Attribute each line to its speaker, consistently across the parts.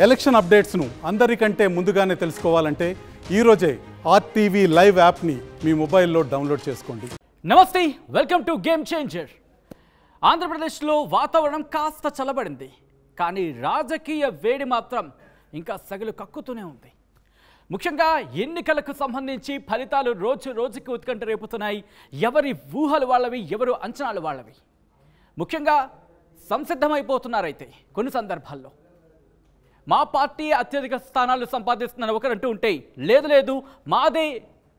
Speaker 1: Election అప్డేట్స్ను అందరికంటే ముందుగానే తెలుసుకోవాలంటే ఈరోజే ఆర్టీవీ లైవ్ యాప్ని మీ మొబైల్లో డౌన్లోడ్ చేసుకోండి.
Speaker 2: నమస్తే, వెల్కమ్ టు గేమ్ చేంజర్. ఆంధ్రప్రదేశ్లో వాతావరణం కాస్త చల్లబడింది, కానీ రాజకీయ వేడి మాత్రం ఇంకా సగలు కక్కుతూనే ఉంది. ముఖ్యంగా ఎన్నికలకు సంబంధించి ఫలితాలు రోజు రోజుకి ఉత్కంఠ రేపుతున్నాయి. ఎవరి ఊహలు వాళ్ళవి, ఎవరు అంచనాలు వాళ్ళవి. ముఖ్యంగా సంసిద్ధమైపోతున్నారైతే కొన్ని సందర్భాల్లో మా పార్టీ అత్యధిక స్థానాలు సంపాదిస్తున్న ఒకరంటూ ఉంటే లేదు మాదే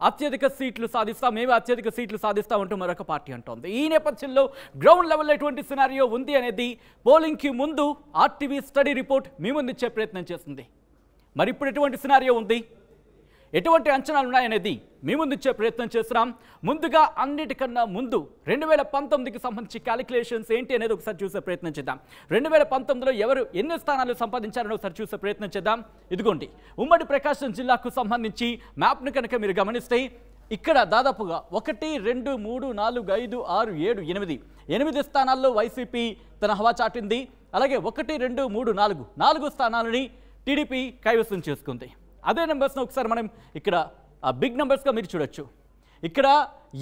Speaker 2: అత్యధిక సీట్లు సాధిస్తాం, మేమే అత్యధిక సీట్లు సాధిస్తామంటూ మరొక పార్టీ అంటోంది. ఈ నేపథ్యంలో గ్రౌండ్ లెవెల్లో ఎటువంటి సినారియో ఉంది అనేది పోలింగ్కి ముందు ఆర్టీవీ స్టడీ రిపోర్ట్ మీ ముందు ఇచ్చే ప్రయత్నం చేస్తుంది. మరి ఇప్పుడు ఎటువంటి సినారియో ఉంది, ఎటువంటి అంచనాలు ఉన్నాయనేది మీ ముందు ఇచ్చే ప్రయత్నం చేస్తున్నాం. ముందుగా అన్నిటికన్నా ముందు 2019కి సంబంధించి క్యాలిక్యులేషన్స్ ఏంటి అనేది ఒకసారి చూసే ప్రయత్నం చేద్దాం. 2019లో ఎవరు ఎన్ని స్థానాలు సంపాదించారని ఒకసారి చూసే ప్రయత్నం చేద్దాం. ఇదిగోండి, ఉమ్మడి ప్రకాశం జిల్లాకు సంబంధించి మ్యాప్ను కనుక మీరు గమనిస్తే ఇక్కడ దాదాపుగా 1, 2, 3, 4, 5, 6, 7, 8 స్థానాల్లో వైసీపీ తన హవా చాటింది. అలాగే 1, 2, 3, 4 స్థానాలని టీడీపీ కైవసం చేసుకుంది. అదే నెంబర్స్ను ఒకసారి మనం ఇక్కడ బిగ్ నెంబర్స్గా మీరు చూడొచ్చు. ఇక్కడ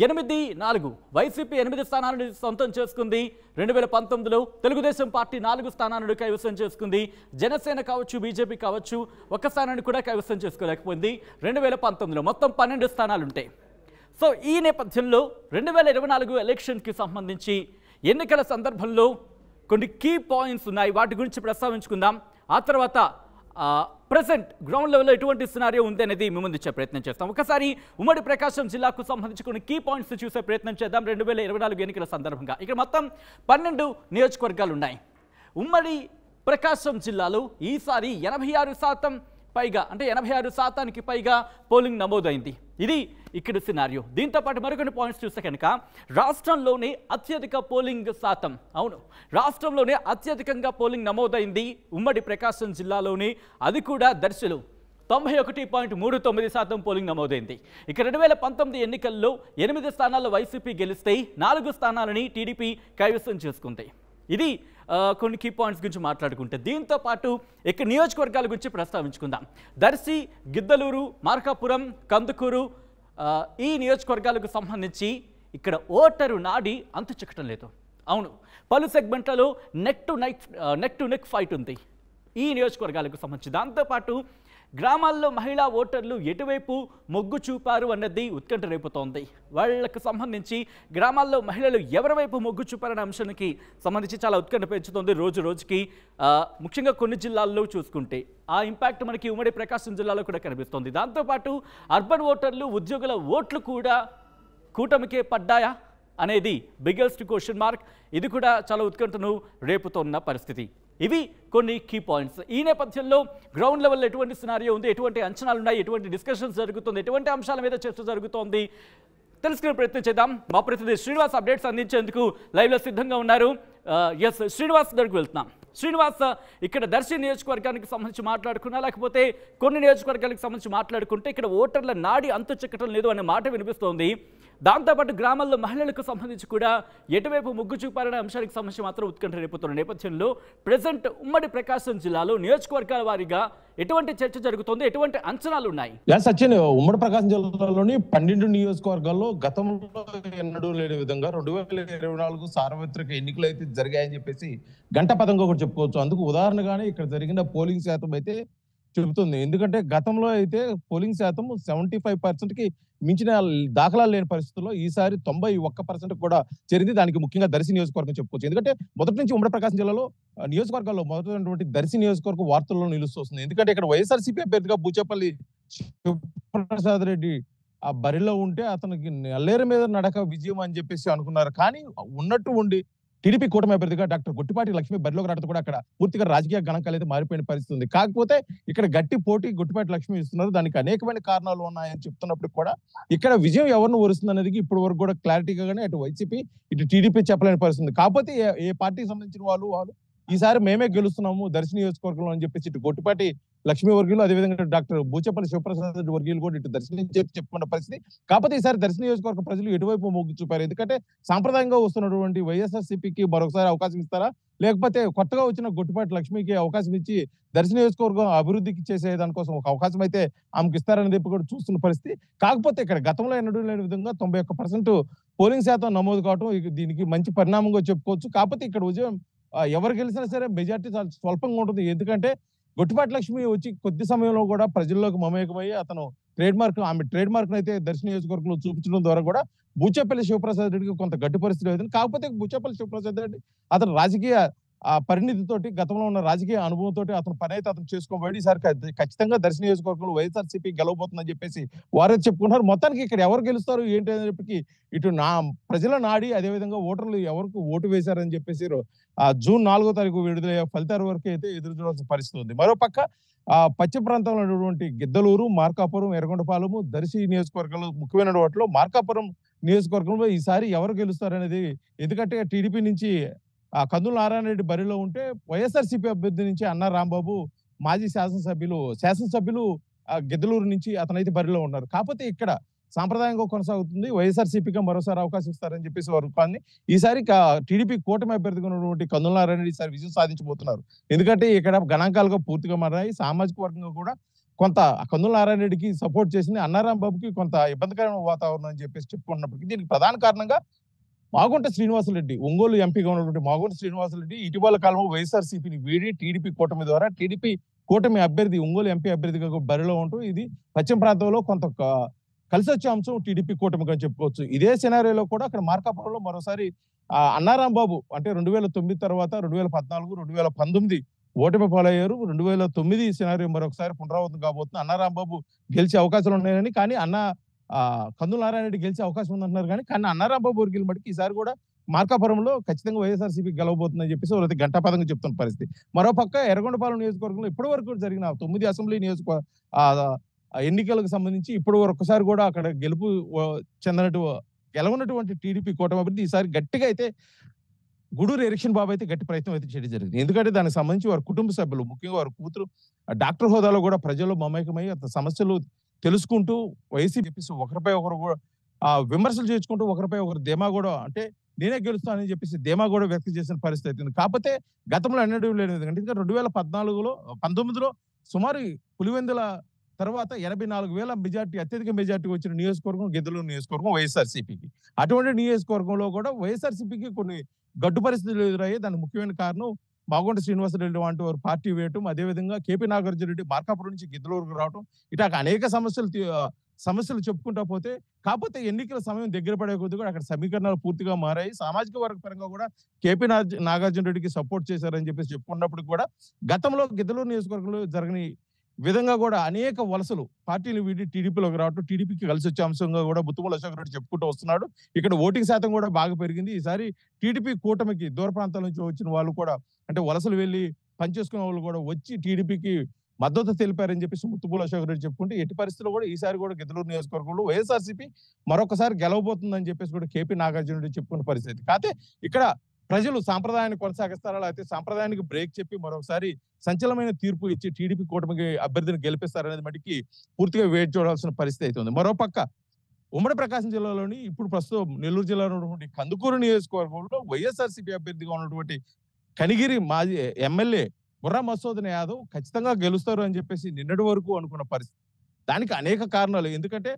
Speaker 2: 8, 4 వైసీపీ 8 స్థానాలను సొంతం చేసుకుంది. 2019లో తెలుగుదేశం పార్టీ 4 స్థానాలను కైవసం చేసుకుంది. జనసేన కావచ్చు, బీజేపీ కావచ్చు, ఒక్క స్థానాన్ని కూడా కైవసం చేసుకోలేకపోయింది. 2019లో మొత్తం 12 స్థానాలు ఉంటాయి. సో ఈ నేపథ్యంలో 2024 ఎలక్షన్కి సంబంధించి ఎన్నికల సందర్భంలో కొన్ని కీ పాయింట్స్ ఉన్నాయి, వాటి గురించి ప్రస్తావించుకుందాం. ఆ తర్వాత ప్రెసెంట్ గ్రౌండ్ లెవెల్లో ఎటువంటి సినారియో ఉంది అనేది మీ ముందు ఇచ్చే ప్రయత్నం చేస్తాం. ఒకసారి ఉమ్మడి ప్రకాశం జిల్లాకు సంబంధించి కొన్ని కీ పాయింట్స్ చూసే ప్రయత్నం చేద్దాం. 2024 ఎన్నికల సందర్భంగా ఇక్కడ మొత్తం 12 నియోజకవర్గాలు ఉన్నాయి. ఉమ్మడి ప్రకాశం జిల్లాలో ఈసారి 86% పైగా, అంటే 86% పైగా పోలింగ్ నమోదైంది. ఇది ఇక్కడ సినారియో. దీంతో పాటు మరికొన్ని పాయింట్స్ చూస్తే కనుక రాష్ట్రంలోనే అత్యధిక పోలింగ్ శాతం, అవును రాష్ట్రంలోనే అత్యధికంగా పోలింగ్ నమోదైంది ఉమ్మడి ప్రకాశం జిల్లాలోనే, అది కూడా దర్శిలో 91.39% పోలింగ్ నమోదైంది. ఇక 2019 ఎన్నికల్లో 8 స్థానాల్లో వైసీపీ గెలిస్తే 4 స్థానాలని టీడీపీ కైవసం చేసుకుంది. ఇది కొన్ని కీ పాయింట్స్ గురించి మాట్లాడుకుంటే, దీంతో పాటు ఇక్కడ నియోజకవర్గాల గురించి ప్రస్తావించుకుందాం. దర్శి, గిద్దలూరు, మార్కాపురం, కందుకూరు, ఈ నియోజకవర్గాలకు సంబంధించి ఇక్కడ ఓటరు నాడి అంతు చిక్కటం లేదు. అవును, పలు సెగ్మెంట్లలో నెక్ టు నెక్ ఫైట్ ఉంది ఈ నియోజకవర్గాలకు సంబంధించి. దాంతోపాటు గ్రామాల్లో మహిళా ఓటర్లు ఎటువైపు మొగ్గు చూపారు అన్నది ఉత్కంఠ రేపుతోంది. వాళ్లకు సంబంధించి గ్రామాల్లో మహిళలు ఎవరి వైపు మొగ్గు చూపారనే అంశానికి సంబంధించి చాలా ఉత్కంఠ పెంచుతోంది రోజు రోజుకి. ముఖ్యంగా కొన్ని జిల్లాల్లో చూసుకుంటే ఆ ఇంపాక్ట్ మనకి ఉమ్మడి ప్రకాశం జిల్లాలో కూడా కనిపిస్తోంది. దాంతోపాటు అర్బన్ ఓటర్లు, ఉద్యోగుల ఓట్లు కూడా కూటమికే పడ్డాయా అనేది బిగ్గెస్ట్ క్వశ్చన్ మార్క్. ఇది కూడా చాలా ఉత్కంఠను రేపుతోన్న పరిస్థితి. ఇవి కొన్ని కీ పాయింట్స్. ఈ నేపథ్యంలో గ్రౌండ్ లెవెల్లో ఎటువంటి సినారియో ఉంది, ఎటువంటి అంచనాలు ఉన్నాయి, ఎటువంటి డిస్కషన్స్ జరుగుతుంది, ఎటువంటి అంశాల మీద చర్చ జరుగుతోంది తెలుసుకునే ప్రయత్నం చేద్దాం. మా ప్రతినిధి శ్రీనివాస్ అప్డేట్స్ అందించేందుకు లైవ్లో సిద్ధంగా ఉన్నారు. ఎస్ శ్రీనివాస్ దగ్గరికి వెళ్తున్నాం. శ్రీనివాస్, ఇక్కడ దర్శి నియోజకవర్గానికి సంబంధించి మాట్లాడుకున్నా, లేకపోతే కొన్ని నియోజకవర్గానికి సంబంధించి మాట్లాడుకుంటే ఇక్కడ ఓటర్ల నాడి అంతు చిక్కటం లేదు అనే మాట వినిపిస్తోంది. దాంతోపాటు గ్రామాల్లో మహిళలకు సంబంధించి కూడా ఎటువైపు మొగ్గు చూపారనే అంశానికి సంబంధించి మాత్రం ఉత్కంఠ రేపుతున్న నేపథ్యంలో ప్రజెంట్ ఉమ్మడి ప్రకాశం జిల్లాలో నియోజకవర్గాల వారీగా ఎటువంటి చర్చ జరుగుతుంది, ఎటువంటి అంచనాలు ఉన్నాయి?
Speaker 3: సచిన్, ఉమ్మడి ప్రకాశం జిల్లాలోని 12 నియోజకవర్గాల్లో గతంలో ఎన్నడూ లేని విధంగా 2024 సార్వత్రిక ఎన్నికలు అయితే జరిగాయని చెప్పేసి గంట పదంగా కూడా చెప్పుకోవచ్చు. అందుకు ఉదాహరణగానే ఇక్కడ జరిగిన పోలింగ్ శాతం అయితే చెబుతుంది. ఎందుకంటే గతంలో అయితే పోలింగ్ శాతం 75%కి మించిన దాఖలాలు లేని పరిస్థితుల్లో ఈసారి 91% కూడా చేరింది. దానికి ముఖ్యంగా దర్శి నియోజకవర్గం చెప్పుకోవచ్చు. ఎందుకంటే మొదటి నుంచి ఉమ్మడి ప్రకాశం జిల్లాలో నియోజకవర్గాల్లో మొదటి దర్శి నియోజకవర్గం వార్తల్లో నిలుస్తోంది. ఎందుకంటే ఇక్కడ వైఎస్ఆర్సీపీ అభ్యర్థిగా బూచేపల్లి శివప్రసాద్ రెడ్డి ఆ బరిలో ఉంటే అతనికి నల్లేరు మీద నడక విజయం అని చెప్పేసి అనుకున్నారు. కానీ ఉన్నట్టు ఉండి టీడీపీ కూటమి అభ్యర్థిగా డాక్టర్ గుట్టిపాటి లక్ష్మి బరిలోకి రావడం కూడా అక్కడ పూర్తిగా రాజకీయ గణాంకాలు అయితే మారిపోయిన పరిస్థితి ఉంది. కాకపోతే ఇక్కడ గట్టి పోటీ గుట్టిపాటి లక్ష్మి ఇస్తున్నారు. దానికి అనేకమైన కారణాలు ఉన్నాయని చెప్తున్నప్పుడు కూడా ఇక్కడ విజయం ఎవరిని వరుస్తుంది అనేది ఇప్పటి వరకు కూడా క్లారిటీగానే అటు వైసీపీ ఇటు టీడీపీ చెప్పలేని పరిస్థితి. కాకపోతే ఏ పార్టీకి సంబంధించిన వాళ్ళు ఈసారి మేమే గెలుస్తున్నాము దర్శి నియోజకవర్గంలో అని చెప్పేసి ఇటు గొట్టిపాటి లక్ష్మీ వర్గీయులు, అదేవిధంగా డాక్టర్ బూచపల్లి శివప్రసాద్ రెడ్డి వర్గీయులు కూడా ఇటు దర్శనం చెప్పుకున్న పరిస్థితి. కాకపోతే ఈసారి దర్శి నియోజకవర్గ ప్రజలు ఎటువైపు మొగ్గు చూపారు? ఎందుకంటే సాంప్రదాయంగా వస్తున్నటువంటి వైఎస్ఆర్సీపీకి మరొకసారి అవకాశం ఇస్తారా, లేకపోతే కొత్తగా వచ్చిన గొట్టిపాటి లక్ష్మికి అవకాశం ఇచ్చి దర్శి నియోజకవర్గం అభివృద్ధికి చేసే దానికోసం ఒక అవకాశం అయితే ఆమెకి ఇస్తారని చెప్పి కూడా చూస్తున్న పరిస్థితి. కాకపోతే ఇక్కడ గతంలో ఎన్నడూ లేని విధంగా 91% పోలింగ్ శాతం నమోదు కావడం దీనికి మంచి పరిణామంగా చెప్పుకోవచ్చు. కాకపోతే ఇక్కడ విజయం ఎవరు గెలిచినా సరే మెజార్టీ చాలా స్వల్పంగా ఉంటుంది. ఎందుకంటే గొట్టిపాటి లక్ష్మి వచ్చి కొద్ది సమయంలో కూడా ప్రజల్లోకి మమేకమయ్యి అతను ఆమె ట్రేడ్ మార్క్ అయితే దర్శి నియోజకవర్గంలో చూపించడం ద్వారా కూడా బూచపల్లి శివప్రసాద్ రెడ్డికి కొంత గట్టి పరిస్థితి లేదు. కాకపోతే బూచపల్లి శివప్రసాద్ రెడ్డి అతను రాజకీయ పరిణితితోటి, గతంలో ఉన్న రాజకీయ అనుభవంతో అతను పని అయితే అతను చేసుకోబోయాడు. ఈసారి ఖచ్చితంగా దర్శి నియోజకవర్గంలో వైఎస్ఆర్సీపీ గెలవబోతుందని చెప్పేసి వారే చెప్పుకున్నారు. మొత్తానికి ఇక్కడ ఎవరు గెలుస్తారు ఏంటి అనేప్పటికీ ఇటు ప్రజల నాడి, అదేవిధంగా ఓటర్లు ఎవరికి ఓటు వేశారని చెప్పేసి జూన్ 4వ తారీఖు విడుదలయ్యే ఫలితాల వరకు అయితే ఎదురు చూడాల్సిన పరిస్థితి ఉంది. మరోపక్క పశ్చిమ ప్రాంతంలో ఉన్నటువంటి గిద్దలూరు, మార్కాపురం, ఎర్రగొండపాలెము, దర్శి నియోజకవర్గాలు ముఖ్యమైన వాటిలో మార్కాపురం నియోజకవర్గంలో ఈసారి ఎవరు గెలుస్తారనేది, ఎందుకంటే టీడీపీ నుంచి కందుల నారాయణ రెడ్డి బరిలో ఉంటే వైఎస్ఆర్సీపీ అభ్యర్థి నుంచి అన్నా రాంబాబు మాజీ శాసనసభ్యులు గిద్దలూరు నుంచి అతనైతే బరిలో ఉన్నారు. కాకపోతే ఇక్కడ సాంప్రదాయంగా కొనసాగుతుంది వైఎస్ఆర్సీపీగా మరోసారి అవకాశం ఇస్తారని చెప్పేసి వారు కానీ ఈసారి టీడీపీ కూటమి అభ్యర్థిగా ఉన్నటువంటి కందుల నారాయణ రెడ్డి ఈసారి విజయం సాధించబోతున్నారు. ఎందుకంటే ఇక్కడ గణాంకాలుగా పూర్తిగా మారాయి. సామాజిక వర్గంగా కూడా కొంత కందుల నారాయణ రెడ్డికి సపోర్ట్ చేసింది, అన్నారాం బాబుకి కొంత ఇబ్బందికరమైన వాతావరణం అని చెప్పేసి చెప్పుకున్నప్పటికీ దీనికి ప్రధాన కారణంగా మాగుంట శ్రీనివాసరెడ్డి, ఒంగోలు ఎంపీగా ఉన్నటువంటి మాగుంట శ్రీనివాసరెడ్డి ఇటీవల కాలంలో వైఎస్ఆర్సీపీని వీడి టీడీపీ కూటమి ద్వారా టీడీపీ కూటమి అభ్యర్థి, ఒంగోలు ఎంపీ అభ్యర్థిగా బరిలో ఉంటూ ఇది పశ్చిమ ప్రాంతంలో కొంత కలిసి వచ్చే అంశం టీడీపీ కూటమిగా చెప్పుకోవచ్చు. ఇదే సినారియోలో కూడా అక్కడ మార్కాపురంలో మరోసారి అన్నారాం బాబు అంటే 2009 తర్వాత 2014, 2019 ఓటమి పాలయ్యారు. 2009 సినారియో మరొకసారి పునరావృతం కాబోతుంది. అన్నారాం బాబు గెలిచే అవకాశాలు ఉన్నాయని, కానీ కందుల నారాయణ రెడ్డి గెలిచే అవకాశం ఉందంటున్నారు. కానీ అన్నారాం బాబు వర్గీయుల మటుకు ఈసారి కూడా మార్కాపురంలో ఖచ్చితంగా వైఎస్ఆర్సీపీ గెలవబోతుందని చెప్పేసి వాళ్ళైతే గంటాపదంగా చెప్తున్న పరిస్థితి. మరోపక్క ఎర్రగొండపాలెం నియోజకవర్గంలో ఇప్పటి వరకు జరిగిన 9 అసెంబ్లీ ఎన్నికలకు సంబంధించి ఇప్పుడు ఒక్కసారి కూడా అక్కడ గెలవనటువంటి టీడీపీ కూటమి అభివృద్ధి ఈసారి గట్టిగా అయితే గూడూరు ఎలక్షన్ బాబు అయితే గట్టి ప్రయత్నం అయితే చేయడం జరిగింది. ఎందుకంటే దానికి సంబంధించి వారి కుటుంబ సభ్యులు, ముఖ్యంగా వారి కూతురు డాక్టర్ హోదాలో కూడా ప్రజల్లో మమేకమై సమస్యలు తెలుసుకుంటూ వైసీపీ చెప్పేసి ఒకరిపై ఒకరు కూడా విమర్శలు చేసుకుంటూ ఒకరిపై ఒకరు ధీమా కూడా అంటే నేనే గెలుస్తానని చెప్పేసి ధీమా కూడా వ్యక్తం చేసిన పరిస్థితి ఉంది. కాకపోతే గతంలో ఎన్నడూ లేదు. ఎందుకంటే 2019లో సుమారు పులివెందుల తర్వాత 84,000 మెజార్టీ, అత్యధిక మెజార్టీ వచ్చిన నియోజకవర్గం గిద్దలూరు నియోజకవర్గం వైఎస్ఆర్సీపీకి. అటువంటి నియోజకవర్గంలో కూడా వైఎస్ఆర్సీపీకి కొన్ని గడ్డు పరిస్థితులు ఎదురయ్యాయి. దానికి ముఖ్యమైన కారణం మాగుంట శ్రీనివాసరెడ్డి వంటి వారు పార్టీ వేయటం, అదేవిధంగా కేపీ నాగార్జున రెడ్డి మార్కాపురం నుంచి గిద్దలూరుకు రావటం, ఇటు అనేక సమస్యలు చెప్పుకుంటా పోతే, కాకపోతే ఎన్నికల సమయం దగ్గర పడే కొద్ది కూడా అక్కడ సమీకరణాలు పూర్తిగా మారాయి. సామాజిక వర్గ పరంగా కూడా కేపీ నాగార్జున రెడ్డికి సపోర్ట్ చేశారని చెప్పేసి చెప్పుకున్నప్పుడు కూడా గతంలో గిద్దలూరు నియోజకవర్గంలో జరగని విధంగా కూడా అనేక వలసలు పార్టీలు వీడి టీడీపీలోకి రావటం, టీడీపీకి కలిసి వచ్చే అంశంగా కూడా ముత్తుమల అశోక్ రెడ్డి చెప్పుకుంటూ వస్తున్నాడు. ఇక్కడ ఓటింగ్ శాతం కూడా బాగా పెరిగింది. ఈసారి టీడీపీ కూటమికి దూర ప్రాంతాల నుంచి వచ్చిన వాళ్ళు కూడా అంటే వలసలు వెళ్ళి పనిచేసుకునే వాళ్ళు కూడా వచ్చి టీడీపీకి మద్దతు తెలిపారని చెప్పేసి ముత్తుమల అశోక్ రెడ్డి చెప్పుకుంటే ఎట్టి పరిస్థితుల్లో కూడా ఈసారి కూడా గిద్దలూరు నియోజకవర్గంలో వైఎస్ఆర్సీపీ మరొకసారి గెలవబోతుందని చెప్పేసి కూడా కేపీ నాగార్జున రెడ్డి చెప్పుకున్న పరిస్థితి. కాకపోతే ఇక్కడ ప్రజలు సాంప్రదాయాన్ని కొనసాగిస్తారా, లేకపోతే సాంప్రదాయానికి బ్రేక్ చెప్పి మరొకసారి సంచలనమైన తీర్పు ఇచ్చి టీడీపీ కూటమికి అభ్యర్థిని గెలిపిస్తారనేది మటుకి పూర్తిగా వేచి చూడాల్సిన పరిస్థితి అవుతుంది. మరోపక్క ఉమ్మడి ప్రకాశం జిల్లాలోని ఇప్పుడు ప్రస్తుతం నెల్లూరు జిల్లాలో ఉన్నటువంటి కందుకూరు నియోజకవర్గంలో వైఎస్ఆర్సీపీ అభ్యర్థిగా ఉన్నటువంటి కనిగిరి మాజీ ఎమ్మెల్యే బుర్రా మసూదన్ యాదవ్ ఖచ్చితంగా గెలుస్తారు అని చెప్పేసి నిన్నటి వరకు అనుకున్న పరిస్థితి. దానికి అనేక కారణాలు. ఎందుకంటే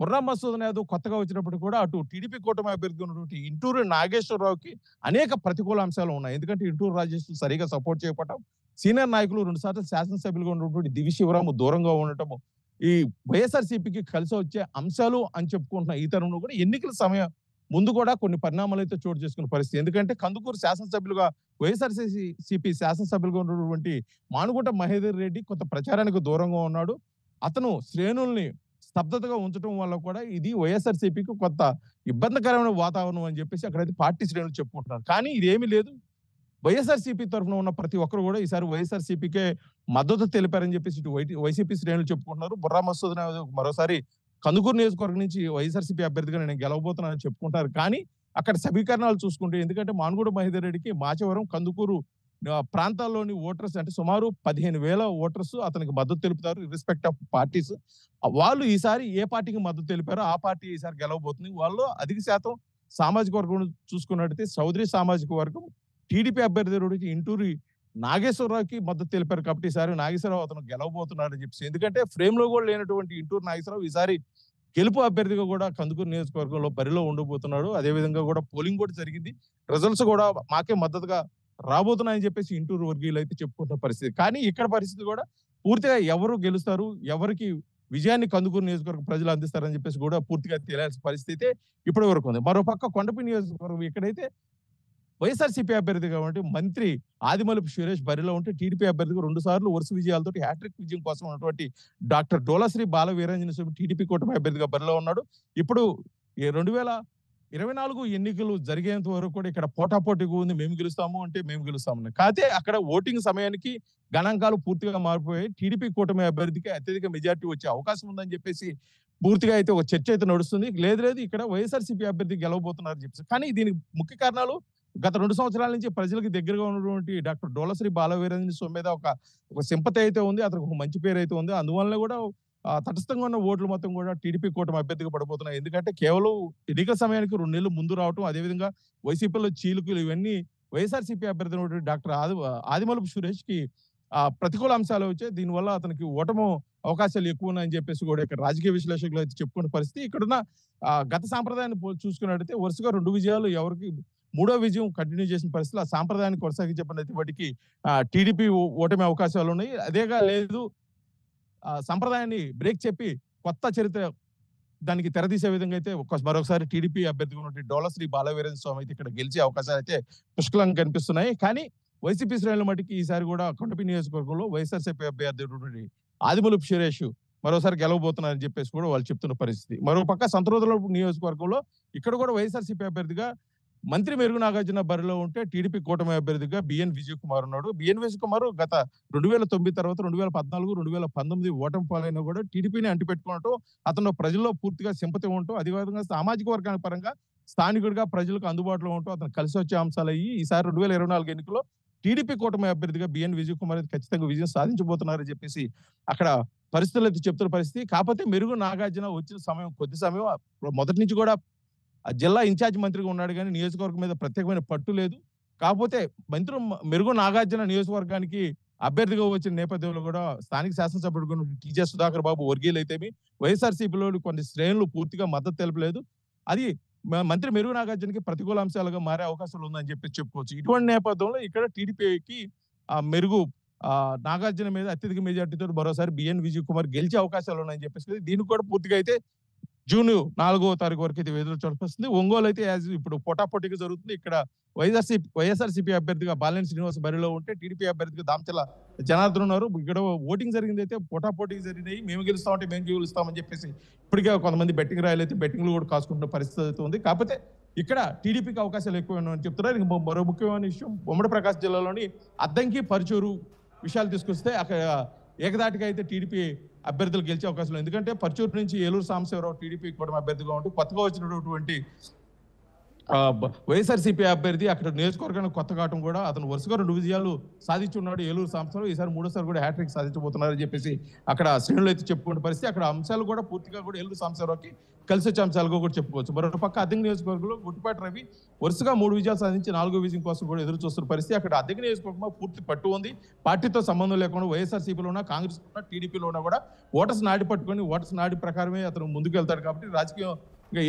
Speaker 3: బుర్రా మసూదన్ యాదవ్ కొత్తగా వచ్చినప్పుడు కూడా అటు టీడీపీ కూటమి అభ్యర్థి ఉన్నటువంటి ఇంటూరు నాగేశ్వరరావుకి అనేక ప్రతికూల అంశాలు ఉన్నాయి. ఎందుకంటే ఇంటూరు రాజేష్ సరిగా సపోర్ట్ చేయకపోవటం, సీనియర్ నాయకులు 2 సార్లు శాసనసభ్యులుగా ఉన్నటువంటి దివి శివరాము దూరంగా ఉండటము, ఈ వైఎస్ఆర్సీపీకి కలిసి వచ్చే అంశాలు అని చెప్పుకుంటున్న ఈ తరంలో కూడా ఎన్నికల సమయం ముందు కూడా కొన్ని పరిణామాలు అయితే చోటు చేసుకున్న పరిస్థితి. ఎందుకంటే కందుకూరు శాసనసభ్యులుగా వైఎస్ఆర్సీపీ శాసనసభ్యులుగా ఉన్నటువంటి మానుగుంట మహేందర్ రెడ్డి కొంత ప్రచారానికి దూరంగా ఉన్నాడు. అతను శ్రేణుల్ని స్తబ్దతగా ఉంచడం వల్ల కూడా ఇది వైఎస్ఆర్సీపీకి కొంత ఇబ్బందికరమైన వాతావరణం అని చెప్పేసి అక్కడైతే పార్టీ శ్రేణులు చెప్పుకుంటున్నారు. కానీ ఇదేమీ లేదు. వైఎస్ఆర్సీపీ తరఫున ఉన్న ప్రతి ఒక్కరు కూడా ఈసారి వైఎస్ఆర్సీపీకే మద్దతు తెలిపారని చెప్పేసి ఇటు వైసీపీ శ్రేణులు చెప్పుకుంటున్నారు. బుర్రా మసూదన్ మరోసారి కందుకూరు నియోజకవర్గం నుంచి వైఎస్ఆర్సీపీ అభ్యర్థిగా నేను గెలవబోతున్నానని చెప్పుకుంటారు. కానీ అక్కడ సమీకరణాలు చూసుకుంటే, ఎందుకంటే మానుగూడ మహేందర్ రెడ్డికి మాచవరం, కందుకూరు ప్రాంతాల్లోని ఓటర్స్ అంటే సుమారు 15,000 ఓటర్స్ అతనికి మద్దతు తెలుపుతారు ఇర్రెస్పెక్ట్ ఆఫ్ పార్టీస్. వాళ్ళు ఈసారి ఏ పార్టీకి మద్దతు తెలిపారో ఆ పార్టీ ఈసారి గెలవబోతుంది. వాళ్ళు అధిక శాతం సామాజిక వర్గం చూసుకున్నట్టయితే చౌదరి సామాజిక వర్గం టీడీపీ అభ్యర్థి ఇంటూరి నాగేశ్వరరావుకి మద్దతు తెలిపారు కాబట్టి ఈసారి నాగేశ్వరరావు అతను గెలవబోతున్నాడని చెప్పేసి, ఎందుకంటే ఫ్రేమ్ లో కూడా లేనటువంటి ఇంటూరు నాగేశ్వరరావు ఈసారి గెలుపు అభ్యర్థిగా కూడా కందుకూరు నియోజకవర్గంలో బరిలో ఉండబోతున్నాడు. అదేవిధంగా కూడా పోలింగ్ కూడా జరిగింది, రిజల్ట్స్ కూడా మాకే మద్దతుగా రాబోతున్నాయని చెప్పేసి ఇంటూరు వర్గీయులు అయితే చెప్పుకుంటున్న పరిస్థితి. కానీ ఇక్కడ పరిస్థితి కూడా పూర్తిగా ఎవరు గెలుస్తారు, ఎవరికి విజయాన్ని కందుకూరు నియోజకవర్గ ప్రజలు అందిస్తారని చెప్పేసి కూడా పూర్తిగా తెలియాల్సిన పరిస్థితి ఇప్పటి వరకు ఉంది. మరోపక్క కొండపి నియోజకవర్గం ఇక్కడైతే వైఎస్ఆర్సీపీ అభ్యర్థి కాబట్టి మంత్రి ఆదిమూలపు సురేష్ బరిలో ఉంటే టీడీపీ అభ్యర్థిగా 2 సార్లు వరుస విజయాలతో హ్యాట్రిక్ విజయం కోసం ఉన్నటువంటి డాక్టర్ డోలాశ్రీ బాల వీరాంజన స్వామి టీడీపీ కూటమి అభ్యర్థిగా బరిలో ఉన్నాడు. ఇప్పుడు 2024 ఎన్నికలు జరిగేంత వరకు కూడా ఇక్కడ పోటాపోటీగా ఉంది, మేము గెలుస్తాము అంటే మేము గెలుస్తామని. కాకపోతే అక్కడ ఓటింగ్ సమయానికి గణాంకాలు పూర్తిగా మారిపోయాయి. టీడీపీ కూటమి అభ్యర్థికి అత్యధిక మెజార్టీ వచ్చే అవకాశం ఉందని చెప్పేసి పూర్తిగా అయితే ఒక చర్చ అయితే నడుస్తుంది. లేదు ఇక్కడ వైఎస్ఆర్సీపీ అభ్యర్థి గెలవబోతున్నారని చెప్పేసి. కానీ దీనికి ముఖ్య కారణాలు గత 2 సంవత్సరాల నుంచి ప్రజలకు దగ్గరగా ఉన్నటువంటి డాక్టర్ డోలశ్రీ బాలవీరంజన స్వామి మీద ఒక సింపతి అయితే ఉంది, అతనికి ఒక మంచి పేరు అయితే ఉంది. అందువల్ల కూడా తటస్థంగా ఉన్న ఓట్లు మొత్తం కూడా టీడీపీ కూటమి అభ్యర్థిగా పడిపోతున్నాయి. ఎందుకంటే కేవలం ఎన్నికల సమయానికి 2 నెలలు ముందు రావటం, అదేవిధంగా వైసీపీలో చీలుకులు ఇవన్నీ వైఎస్ఆర్సీపీ అభ్యర్థి డాక్టర్ ఆదిమూలపు సురేష్ కి ప్రతికూల అంశాలు వచ్చాయి. దీనివల్ల అతనికి ఓటము అవకాశాలు ఎక్కువ ఉన్నాయని చెప్పేసి కూడా ఇక్కడ రాజకీయ విశ్లేషకులు అయితే చెప్పుకునే పరిస్థితి. ఇక్కడున్న గత సాంప్రదాయాన్ని చూసుకున్నట్టయితే వరుసగా 2 విజయాలు ఎవరికి 3వ విజయం కంటిన్యూ చేసిన పరిస్థితులు ఆ సాంప్రదాయాన్ని కొనసాగించబడినైతే వాటికి టీడీపీ ఓటమి అవకాశాలు ఉన్నాయి. అదేగా లేదు సంప్రదాయాన్ని బ్రేక్ చెప్పి కొత్త చరిత్ర దానికి తెరదీసే విధంగా అయితే మరొకసారి టీడీపీ అభ్యర్థిగా ఉన్నటువంటి డోలశ్రీ బాలవీరేంద్ర స్వామి అయితే ఇక్కడ గెలిచే అవకాశాలు అయితే పుష్కలంగా కనిపిస్తున్నాయి. కానీ వైసీపీ శ్రేణుల మటుకి ఈసారి కూడా కొండపి నియోజకవర్గంలో వైఎస్ఆర్సీపీ అభ్యర్థి ఆదిమూలపు సురేష్ మరోసారి గెలవబోతున్నారని చెప్పేసి కూడా వాళ్ళు చెప్తున్న పరిస్థితి. మరోపక్క సంతరోదల నియోజకవర్గంలో ఇక్కడ కూడా వైఎస్ఆర్సీపీ అభ్యర్థిగా మంత్రి మెరుగు నాగార్జున బరిలో ఉంటే టీడీపీ కూటమి అభ్యర్థిగా బిఎన్ విజయ్ కుమార్ ఉన్నాడు. బిఎన్ విజయ్ కుమార్ గత 2009 తర్వాత 2014, 2019 ఓటమి పాలైనా కూడా టీడీపీని అంటిపెట్టుకోవటం, అతను ప్రజల్లో పూర్తిగా సింపతి ఉండటం, అదేవిధంగా సామాజిక వర్గాల పరంగా స్థానికుడిగా ప్రజలకు అందుబాటులో ఉంటూ అతను కలిసి వచ్చే అంశాలు అయ్యి ఈసారి 2024 ఎన్నికల్లో టీడీపీ కూటమి అభ్యర్థిగా బిఎన్ విజయ్ కుమార్ ఖచ్చితంగా విజయం సాధించబోతున్నారని చెప్పేసి అక్కడ పరిస్థితులు అయితే చెప్తున్న పరిస్థితి. కాకపోతే మెరుగు నాగార్జున వచ్చిన సమయం కొద్ది సమయం మొదటి నుంచి కూడా జిల్లా ఇన్ఛార్జ్ మంత్రిగా ఉన్నాడు కానీ నియోజకవర్గం మీద ప్రత్యేకమైన పట్టు లేదు. కాకపోతే మంత్రి మెరుగు నాగార్జున నియోజకవర్గానికి అభ్యర్థిగా వచ్చిన నేపథ్యంలో కూడా స్థానిక శాసనసభ్యుడు టీజే సుధాకర్ బాబు వర్గీయులు అయితేమి వైఎస్ఆర్సీపీలో కొన్ని శ్రేణులు పూర్తిగా మద్దతు తెలపలేదు. అది మంత్రి మెరుగు నాగార్జునకి ప్రతికూల అంశాలుగా మారే అవకాశాలు ఉందని చెప్పి చెప్పుకోవచ్చు. ఇటువంటి నేపథ్యంలో ఇక్కడ టీడీపీకి మెరుగు నాగార్జున మీద అత్యధిక మెజార్టీతో మరోసారి బిఎన్ విజయ్ కుమార్ గెలిచే అవకాశాలు ఉన్నాయని చెప్పేసి దీనికి కూడా పూర్తిగా అయితే జూన్ 4వ తారీఖు వరకు అయితే ఎదురు చూడొస్తుంది. ఒంగోలు అయితే ఇప్పుడు పోటాపోటీగా జరుగుతుంది. ఇక్కడ వైఎస్ఆర్సీపీ అభ్యర్థిగా బాలినేని శ్రీనివాస్ బరిలో ఉంటే టీడీపీ అభ్యర్థిగా దామచల జనార్దన్ ఉన్నారు. ఇక్కడ ఓటింగ్ జరిగింది అయితే పోటాపోటీ జరిగినాయి, మేము గెలుస్తామంటే మేము గెలుస్తామని చెప్పేసి ఇప్పటికే కొంతమంది బెట్టింగ్ రాయలు అయితే బెట్టింగ్లు కూడా కాసుకుంటున్న పరిస్థితి అయితే ఉంది. కాకపోతే ఇక్కడ టీడీపీకి అవకాశాలు ఎక్కువ ఉన్నాయని చెప్తున్నారు. మరో ముఖ్యమైన విషయం ఉమ్మడి ప్రకాశం జిల్లాలోని అద్దంకి పరుచూరు విషయాలు తీసుకొస్తే అక్కడ ఏకదాటిగా అయితే టీడీపీ అభ్యర్థులు గెలిచే అవకాశం. ఎందుకంటే పర్చూరు నుంచి ఏలూరు సాంబశివరావు టీడీపీ కూడా అభ్యర్థిగా ఉంటూ కొత్తగా వచ్చినటువంటి వైఎస్ఆర్సీపీ అభ్యర్థి అక్కడ నియోజకవర్గానికి కొత్త కావడం కూడా అతను వరుసగా 2 విజయాలు సాధించున్నాడు ఏలూరు సాంబశివరావు. ఈసారి 3వసారి కూడా హ్యాట్రిక్ సాధించబోతున్నారని చెప్పేసి అక్కడ శ్రేణులు అయితే చెప్పుకునే పరిస్థితి. అక్కడ అంశాలు కూడా పూర్తిగా కూడా ఏలూరు సాంబశివరావుకి కలిసి వచ్చే అంశాలుగా కూడా చెప్పుకోవచ్చు. మరో పక్క అద్దెకి నియోజకవర్గంలో గుట్టిపాటి రవి వరుసగా 3 విజయాలు సాధించి 4వ విజయం కోసం కూడా ఎదురు చూస్తున్న పరిస్థితి. అక్కడ అద్దెకి నియోజకవర్గంలో పూర్తి పట్టు ఉంది. పార్టీతో సంబంధం లేకుండా వైఎస్ఆర్సీపీలో ఉన్న కాంగ్రెస్ ఉన్న టీడీపీలో ఉన్నా కూడా ఓటర్స్ నాడి పట్టుకొని ఓటర్స్ నాడి ప్రకారమే అతను ముందుకు వెళ్తాడు కాబట్టి రాజకీయ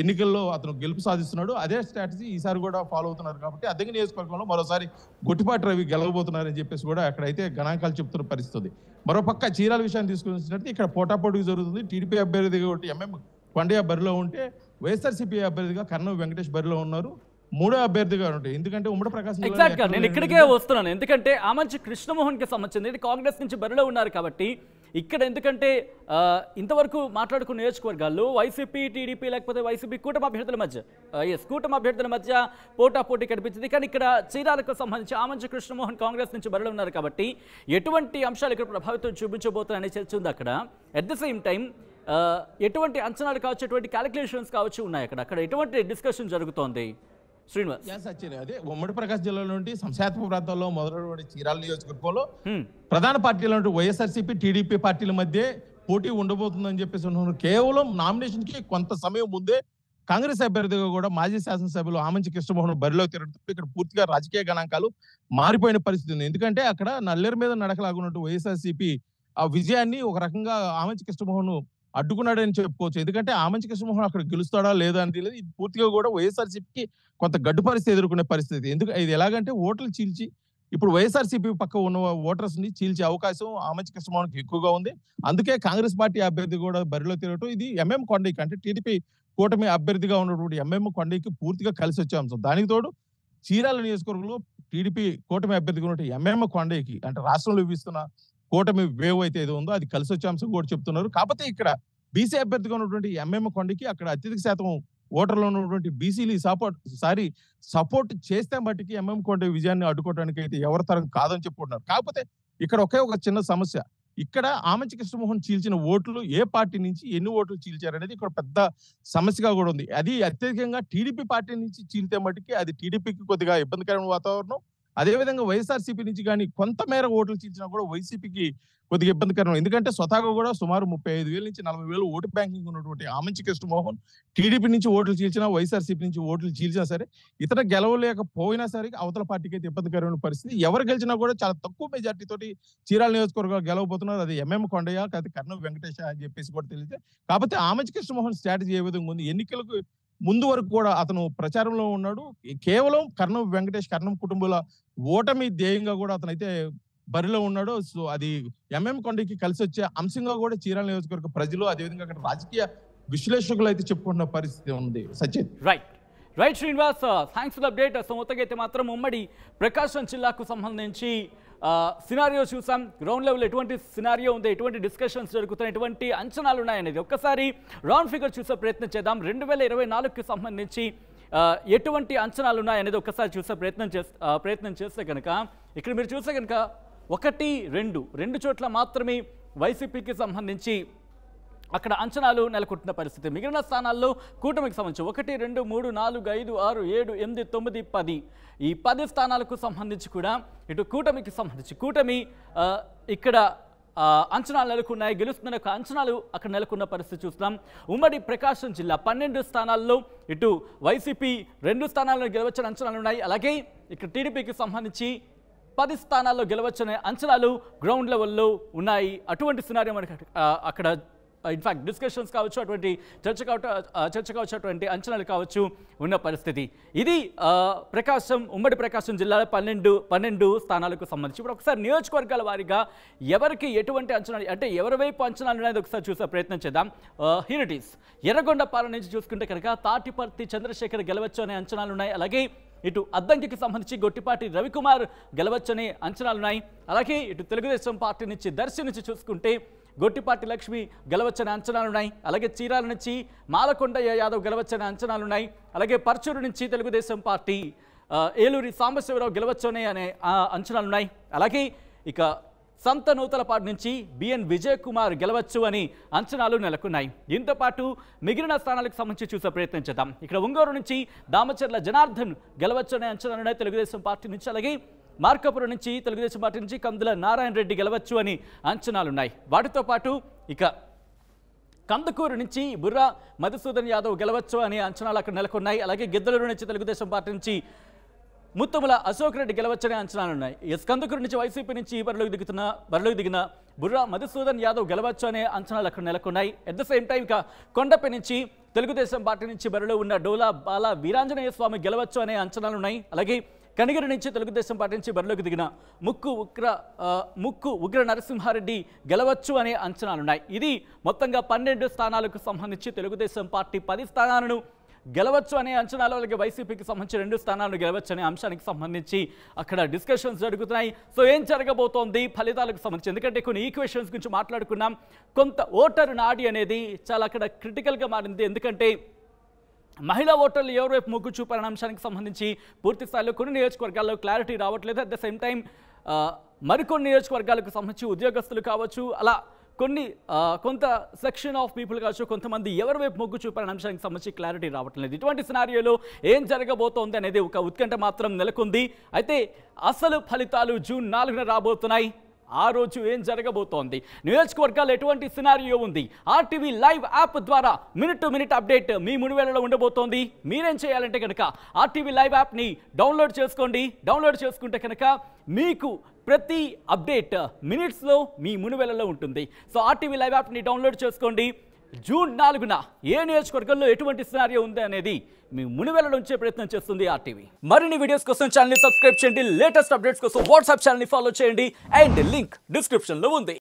Speaker 3: ఎన్నికల్లో అతను గెలుపు సాధిస్తున్నాడు. అదే స్ట్రాటజీ ఈసారి కూడా ఫాలో అవుతున్నారు కాబట్టి అద్దెకి నియోజకవర్గంలో మరోసారి గుట్టిపాటి రవి గెలవబోతున్నారని చెప్పేసి కూడా అక్కడైతే గణాంకాలు చెప్తున్న పరిస్థితి. మరోపక్క చీరాల విషయాన్ని తీసుకున్నట్టు ఇక్కడ పోటాపోటీ జరుగుతుంది. టీడీపీ అభ్యర్థిగా ఎంఎం కొండయ్య బరిలో ఉంటే వైఎస్ఆర్సీపీ అభ్యర్థిగా కర్నూలు వెంకటేష్ బరిలో ఉన్నారు. 3వ అభ్యర్థిగా ఉంటాయి. ఎందుకంటే ఉమ్మడి ప్రకాశం
Speaker 2: ఎగ్జాక్ట్ గా నేను ఇక్కడికే వస్తున్నాను. ఎందుకంటే ఆమంచి కృష్ణమోహన్ కి సంబంధించింది ఇది కాంగ్రెస్ నుంచి బరిలో ఉన్నారు కాబట్టి ఇక్కడ ఎందుకంటే ఇంతవరకు మాట్లాడుకున్న నియోజకవర్గాల్లో వైసీపీ టీడీపీ లేకపోతే వైసీపీ కూటమి అభ్యర్థుల మధ్య కూటమి అభ్యర్థుల మధ్య పోటాపోటీ కనిపించింది. కానీ ఇక్కడ చీరాలకు సంబంధించి ఆమంచి కృష్ణమోహన్ కాంగ్రెస్ నుంచి బరిలో ఉన్నారు కాబట్టి ఎటువంటి అంశాలు ఇక్కడ ప్రభావితం చూపించబోతున్నాయనే చర్చ ఉంది అక్కడ. అట్ ద సేమ్ టైం ఎటువంటి అంచనాలు కావచ్చు, ఎటువంటి క్యాలిక్యులేషన్స్ కావచ్చు ఉన్నాయి అక్కడ ఎటువంటి డిస్కషన్ జరుగుతోంది? శ్రీనివాస్.
Speaker 3: సచిన్, అదే ఉమ్మడి ప్రకాశం జిల్లాలో నుండి సంశాతపు ప్రాంతాల్లో మొదలైన చీరాల నియోజకవర్గంలో ప్రధాన పార్టీలు వైఎస్ఆర్సీపీ టీడీపీ పార్టీల మధ్య పోటీ ఉండబోతుందని చెప్పేసి ఉన్నారు. కేవలం నామినేషన్ కి కొంత సమయం ముందే కాంగ్రెస్ అభ్యర్థిగా కూడా మాజీ శాసనసభ్యులు ఆమంచి కృష్ణమోహన్ బరిలో తిరగడంతో ఇక్కడ పూర్తిగా రాజకీయ గణాంకాలు మారిపోయిన పరిస్థితి ఉంది. ఎందుకంటే అక్కడ నల్లేరు మీద నడకలాగున్నట్టు వైఎస్ఆర్సీపీ ఆ విజయాన్ని ఒక రకంగా ఆమంచి కృష్ణమోహన్ అడ్డుకున్నాడని చెప్పుకోవచ్చు. ఎందుకంటే ఆమంచి కృష్ణమోహన్ అక్కడ గెలుస్తాడా లేదా అని తెలియదు. ఇది పూర్తిగా కూడా వైఎస్ఆర్సీపీకి కొంత గడ్డు పరిస్థితి ఎదుర్కొనే పరిస్థితి. ఇది ఎలాగంటే ఓట్లు చీల్చి ఇప్పుడు వైఎస్ఆర్సీపీ పక్క ఉన్న ఓటర్స్ ని చీల్చే అవకాశం ఆమంచి కృష్ణమోహన్కి ఎక్కువగా ఉంది. అందుకే కాంగ్రెస్ పార్టీ అభ్యర్థి కూడా బరిలో తిరగటం ఇది ఎంఎం కొండయ్యకి, అంటే టీడీపీ కూటమి అభ్యర్థిగా ఉన్నటువంటి ఎంఎం కొండయ్యకి పూర్తిగా కలిసి వచ్చే అంశం. దానికి తోడు చీరాల నియోజకవర్గంలో టీడీపీ కూటమి అభ్యర్థిగా ఉన్నటువంటి ఎంఎం కొండయ్యకి, అంటే రాష్ట్రంలో ఇస్తున్న కూటమి వేవ్ అయితే ఏదో ఉందో అది కలిసి వచ్చే అంశం కూడా చెప్తున్నారు. కాకపోతే ఇక్కడ బీసీ అభ్యర్థిగా ఉన్నటువంటి ఎంఎం కొండకి అక్కడ అత్యధిక శాతం ఓటర్లో ఉన్నటువంటి బీసీలు సపోర్ట్ చేస్తే మట్టికి ఎంఎం కొండ విజయాన్ని అడ్డుకోవడానికి అయితే ఎవరి తరం కాదని చెప్పుకుంటున్నారు. కాకపోతే ఇక్కడ ఒక చిన్న సమస్య, ఇక్కడ ఆమంచి కృష్ణమోహన్ చీల్చిన ఓట్లు ఏ పార్టీ నుంచి ఎన్ని ఓట్లు చీల్చారనేది ఇక్కడ పెద్ద సమస్యగా కూడా ఉంది. అది అత్యధికంగా టీడీపీ పార్టీ నుంచి చీల్తే మట్టికి అది టీడీపీకి కొద్దిగా ఇబ్బందికరమైన వాతావరణం. అదేవిధంగా వైఎస్ఆర్సీపీ నుంచి కానీ కొంతమేర ఓట్లు చీల్చినా కూడా వైసీపీకి కొద్దిగా ఇబ్బందికరం. ఎందుకంటే స్వతహాగా కూడా సుమారు 35,000 నుంచి 40,000 ఓటు బ్యాంకింగ్ ఉన్నటువంటి ఆమంచి కృష్ణమోహన్ టీడీపీ నుంచి ఓట్లు చీల్చినా, వైఎస్ఆర్సీపీ నుంచి ఓట్లు చీల్చినా సరే ఇతర గెలవలేకపోయినా సరే అవతల పార్టీకి అయితే ఇబ్బందికరమైన పరిస్థితి. ఎవరు గెలిచినా కూడా చాలా తక్కువ మెజార్టీ తోటి చీరాల నియోజకవర్గాలు గెలవబోతున్నారు. అది ఎంఎం కొండయ్య కాదు కర్నూలు వెంకటేశ అని చెప్పేసి కూడా తెలియదు. కాకపోతే ఆమంచి కృష్ణమోహన్ స్ట్రాటజీ ఏ విధంగా ఉంది, ఎన్నికలకు ముందు వరకు కూడా అతను ప్రచారంలో ఉన్నాడు. కేవలం కర్నూలు వెంకటేష్ కర్ణం కుటుంబాల ఓటమి ధ్యేయంగా కూడా అతనైతే బరిలో ఉన్నాడు. సో అది ఎంఎం కొండకి కలిసి వచ్చే అంశంగా కూడా చీరాల నియోజకవర్గ ప్రజలు అదేవిధంగా అక్కడ రాజకీయ విశ్లేషకులు అయితే చెప్పుకున్న పరిస్థితి ఉంది. Sachin.
Speaker 2: Right Srinivas, thanks for update. So మొత్తంగా అయితే మాత్రం ఉమ్మడి ప్రకాశం జిల్లాకు సంబంధించి సినారియో చూసాం. గ్రౌండ్ లెవెల్ ఎటువంటి సినారియో ఉంది, ఎటువంటి డిస్కషన్స్ జరుగుతున్నాయి, ఎటువంటి అంచనాలు ఉన్నాయనేది ఒక్కసారి రౌండ్ ఫిగర్ చూసే ప్రయత్నం చేద్దాం. 2024కి సంబంధించి ఎటువంటి అంచనాలు ఉన్నాయనేది ఒక్కసారి చూసే ప్రయత్నం చేస్తే కనుక ఇక్కడ మీరు చూస్తే కనుక 1, 2 చోట్ల మాత్రమే వైసీపీకి సంబంధించి అక్కడ అంచనాలు నెలకొంటున్న పరిస్థితి. మిగిలిన స్థానాల్లో కూటమికి సంబంధించి 1, 2, 3, 4, 5, 6, 7, 8, 9, 10 ఈ 10 స్థానాలకు సంబంధించి కూడా ఇటు కూటమికి సంబంధించి కూటమి ఇక్కడ అంచనాలు నెలకొన్నాయి. గెలుస్తున్న అంచనాలు అక్కడ నెలకొన్న పరిస్థితి చూస్తున్నాం. ఉమ్మడి ప్రకాశం జిల్లా 12 స్థానాల్లో ఇటు వైసీపీ 2 స్థానాల్లో గెలవచ్చని అంచనాలు ఉన్నాయి. అలాగే ఇక్కడ టీడీపీకి సంబంధించి 10 స్థానాల్లో గెలవచ్చనే అంచనాలు గ్రౌండ్ లెవెల్లో ఉన్నాయి. అటువంటి సినారియో మనకి అక్కడ ఇన్ఫాక్ట్ డిస్కషన్స్ కావచ్చు, అటువంటి చర్చ కావచ్చు, అటువంటి అంచనాలు కావచ్చు ఉన్న పరిస్థితి. ఇది ఉమ్మడి ప్రకాశం జిల్లాలో 12 స్థానాలకు సంబంధించి. ఇప్పుడు ఒకసారి నియోజకవర్గాల వారీగా ఎవరికి ఎటువంటి అంచనాలు, అంటే ఎవరి వైపు అంచనాలు అనేది ఒకసారి చూసే ప్రయత్నం చేద్దాం. Here it is. ఎర్రగొండపాలెం నుంచి చూసుకుంటే కనుక తాటిపర్తి చంద్రశేఖర్ గెలవచ్చు అనే అంచనాలు ఉన్నాయి. అలాగే ఇటు అద్దంకికి సంబంధించి గొట్టిపాటి రవికుమార్ గెలవచ్చనే అంచనాలున్నాయి. అలాగే ఇటు తెలుగుదేశం పార్టీ నుంచి దర్శి నుంచి చూసుకుంటే గొట్టిపాటి లక్ష్మి గెలవచ్చనే అంచనాలున్నాయి. అలాగే చీరాల నుంచి మాలకొండయ్య యాదవ్ గెలవచ్చనే అంచనాలున్నాయి. అలాగే పర్చూరు నుంచి తెలుగుదేశం పార్టీ ఏలూరి సాంబశివరావు గెలవచ్చనే అనే అంచనాలున్నాయి. అలాగే ఇక సంత నూతలపాటి నుంచి బిఎన్ విజయ్ కుమార్ గెలవచ్చు అని అంచనాలు నెలకొన్నాయి. దీంతో పాటు మిగిలిన స్థానాలకు సంబంధించి చూసే ప్రయత్నం చేద్దాం. ఇక్కడ ఒంగోలు నుంచి దామచర్ల జనార్దన్ గెలవచ్చు అనే అంచనాలు ఉన్నాయి తెలుగుదేశం పార్టీ నుంచి. అలాగే మార్కాపురం నుంచి తెలుగుదేశం పార్టీ నుంచి కందుల నారాయణ రెడ్డి గెలవచ్చు అని అంచనాలున్నాయి. వాటితో పాటు ఇక కందుకూరు నుంచి బుర్రా మధుసూదన్ యాదవ్ గెలవచ్చు అనే అంచనాలు అక్కడ నెలకొన్నాయి. అలాగే గిద్దలూరు నుంచి తెలుగుదేశం పార్టీ నుంచి ముత్తుముల అశోక్ రెడ్డి గెలవచ్చనే అంచనాలున్నాయి. కందుకూరు నుంచి వైసీపీ నుంచి బరిలోకి దిగిన బుర్రా మధుసూదన్ యాదవ్ గెలవచ్చు అనే అంచనాలు అక్కడ నెలకొన్నాయి. అట్ ద సేమ్ టైం ఇక కొండపై నుంచి తెలుగుదేశం పార్టీ నుంచి బరిలో ఉన్న డోలా బాల వీరాంజనేయ స్వామి గెలవచ్చు అనే అంచనాలున్నాయి. అలాగే కనిగిరి నుంచి తెలుగుదేశం పార్టీ నుంచి బరిలోకి దిగిన ముక్కు ఉగ్ర నరసింహారెడ్డి గెలవచ్చు అనే అంచనాలున్నాయి. ఇది మొత్తంగా 12 స్థానాలకు సంబంధించి తెలుగుదేశం పార్టీ 10 స్థానాలను గెలవచ్చు అనే అంచనాలు, అలాగే వైసీపీకి సంబంధించి 2 స్థానాలను గెలవచ్చు అనే అంశానికి సంబంధించి అక్కడ డిస్కషన్స్ జరుగుతున్నాయి. సో ఏం జరగబోతోంది ఫలితాలకు సంబంధించి, ఎందుకంటే కొన్ని ఈక్వేషన్స్ గురించి మాట్లాడుకున్నాం. కొంత ఓటర్ నాడి అనేది చాలా అక్కడ క్రిటికల్గా మారింది. ఎందుకంటే మహిళా ఓటర్లు ఎవరి వైపు మొగ్గు చూపాలనే అంశానికి సంబంధించి పూర్తి స్థాయిలో కొన్ని నియోజకవర్గాల్లో క్లారిటీ రావట్లేదు. అట్ ద సేమ్ టైం మరికొన్ని నియోజకవర్గాలకు సంబంధించి ఉద్యోగస్తులు కావచ్చు, అలా కొంత సెక్షన్ ఆఫ్ పీపుల్ కావచ్చు, కొంతమంది ఎవరి వైపు మొగ్గు చూపారనే అంశానికి సంబంధించి క్లారిటీ రావటం లేదు. ఇటువంటి సినారియోలో ఏం జరగబోతోంది అనేది ఒక ఉత్కంఠ మాత్రం నెలకొంది. అయితే అసలు ఫలితాలు జూన్ 4న రాబోతున్నాయి. ఆ రోజు ఏం జరగబోతోంది, నియోజకవర్గాలు ఎటువంటి సినారియో ఉంది, ఆర్టీవీ లైవ్ యాప్ ద్వారా మినిట్ టు మినిట్ అప్డేట్ మీ మునివేళలో ఉండబోతోంది. మీరేం చేయాలంటే కనుక ఆర్టీవీ లైవ్ యాప్ని డౌన్లోడ్ చేసుకోండి. డౌన్లోడ్ చేసుకుంటే కనుక మీకు ప్రతి అప్డేట్ మినిట్స్లో మీ మునివేళలో ఉంటుంది. సో ఆర్టీవీ లైవ్ యాప్ని డౌన్లోడ్ చేసుకోండి. జూన్ 4న ఏ నియోజకవర్గంలో ఎటువంటి సినారియో ఉంది అనేది మీ మునివేళలో ఉంచే ప్రయత్నం చేస్తుంది ఆర్టీవీ. మరిన్ని వీడియోస్ కోసం ఛానల్ని సబ్స్క్రైబ్ చేయండి. లేటెస్ట్ అప్డేట్స్ కోసం వాట్సాప్ ఛానల్ని ఫాలో చేయండి. అండ్ లింక్ డిస్క్రిప్షన్లో ఉంది.